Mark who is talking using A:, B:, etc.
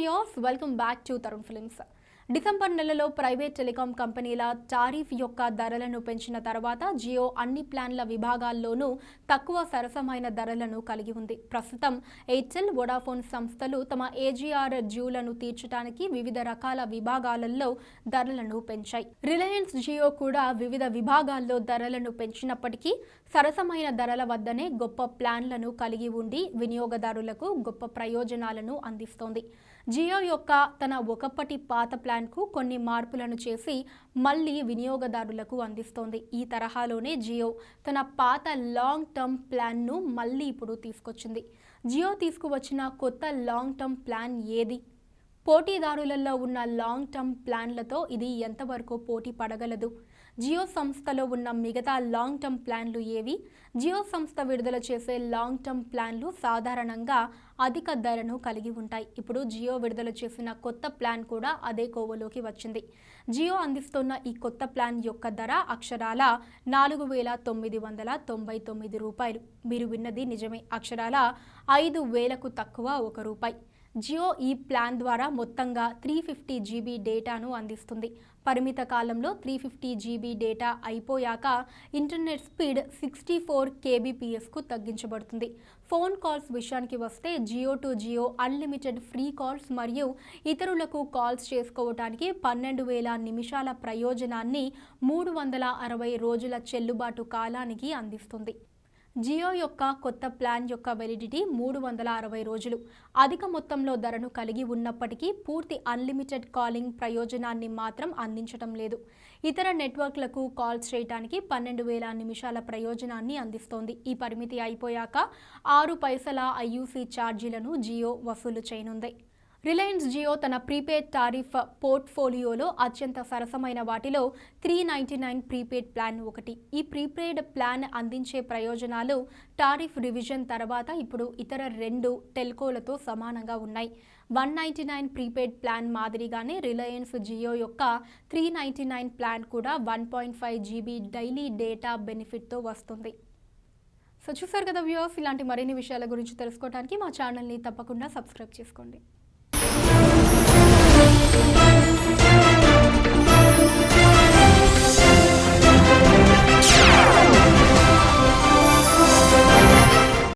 A: Viewers, welcome back to Tarun films. December నెలలో private telecom కంపెనీల tariff యొక్క ధరలను పెంచిన తర్వాత జియో అన్ని ప్లాన్ల విభాగాల్లోనూ తక్కువ సరసమైన ధరలను కలిగి ఉంది. ప్రస్తుతం ఎయిర్టెల్, వోడాఫోన్ సంస్థలు తమ ఏజీఆర్ డ్యూలను తీర్చడానికి వివిధ రకాల విభాగాలలో ధరలను పెంచాయి. రిలయన్స్ జియో కూడా వివిధ విభాగాల్లో ధరలను పెంచినప్పటికీ సరసమైన ధరల వద్దనే గొప్ప ప్లాన్లను కలిగి ఉండి వినియోగదారులకు గొప్ప ప్రయోజనాలను అందిస్తోంది. జియో యొక్క తన ఒకప్పటి పాత ప్లాన్కు కొన్ని మార్పులను చేసి మళ్ళీ వినియోగదారులకు అందిస్తోంది. ఈ తరహాలోనే జియో తన పాత లాంగ్ టర్మ్ ప్లాన్ను మళ్ళీ ఇప్పుడు తీసుకొచ్చింది. జియో తీసుకువచ్చిన కొత్త లాంగ్ టర్మ్ ప్లాన్ ఏది? పోటీదారులలో ఉన్న లాంగ్ టర్మ్ ప్లాన్లతో ఇది ఎంతవరకు పోటీ పడగలదు? జియో సంస్థలో ఉన్న మిగతా లాంగ్ టర్మ్ ప్లాన్లు ఏవి? జియో సంస్థ విడుదల చేసే లాంగ్ టర్మ్ ప్లాన్లు సాధారణంగా అధిక ధరను కలిగి ఉంటాయి. ఇప్పుడు జియో విడుదల చేసిన కొత్త ప్లాన్ కూడా అదే కోవలోకి వచ్చింది. జియో అందిస్తున్న ఈ కొత్త ప్లాన్ యొక్క ధర అక్షరాల 4,999 రూపాయలు. మీరు విన్నది నిజమే, అక్షరాల 5,000కు తక్కువ ₹1. జియో ఈ ప్లాన్ ద్వారా మొత్తంగా 350 GB డేటాను అందిస్తుంది. పరిమిత కాలంలో 350 GB డేటా అయిపోయాక ఇంటర్నెట్ స్పీడ్ 64 kbpsకు తగ్గించబడుతుంది. ఫోన్ కాల్స్ విషయానికి వస్తే Jio to Jio unlimited free calls మరియు ఇతరులకు కాల్స్ చేసుకోవడానికి 12,000 నిమిషాల ప్రయోజనాన్ని 360 రోజుల చెల్లుబాటు కాలానికి అందిస్తుంది. జియో యొక్క కొత్త ప్లాన్ యొక్క వెలిడిటీ 360 రోజులు. అధిక మొత్తంలో ధరను కలిగి ఉన్నప్పటికీ పూర్తి అన్లిమిటెడ్ కాలింగ్ ప్రయోజనాన్ని మాత్రం అందించడం లేదు. ఇతర నెట్వర్క్లకు కాల్స్ చేయడానికి 12,000 నిమిషాల ప్రయోజనాన్ని అందిస్తోంది. ఈ పరిమితి అయిపోయాక 6 పైసల IUC ఛార్జీలను జియో వసూలు చేయనుంది. రిలయన్స్ జియో తన ప్రీపెయిడ్ టారిఫ్ పోర్ట్ఫోలియోలో అత్యంత సరసమైన వాటిలో 399 ప్రీపెయిడ్ ప్లాన్ ఒకటి. ఈ ప్రీపెయిడ్ ప్లాన్ అందించే ప్రయోజనాలు టారిఫ్ రివిజన్ తర్వాత ఇప్పుడు ఇతర 2 టెల్కోలతో సమానంగా ఉన్నాయి. 199 ప్రీపెయిడ్ ప్లాన్ మాదిరిగానే రిలయన్స్ జియో యొక్క 399 ప్లాన్ కూడా 1.5 GB డైలీ డేటా బెనిఫిట్తో వస్తుంది. సో చూసారు కదా వ్యూవర్స్, ఇలాంటి మరిన్ని విషయాల గురించి తెలుసుకోవడానికి మా ఛానల్ని తప్పకుండా సబ్స్క్రైబ్ చేసుకోండి.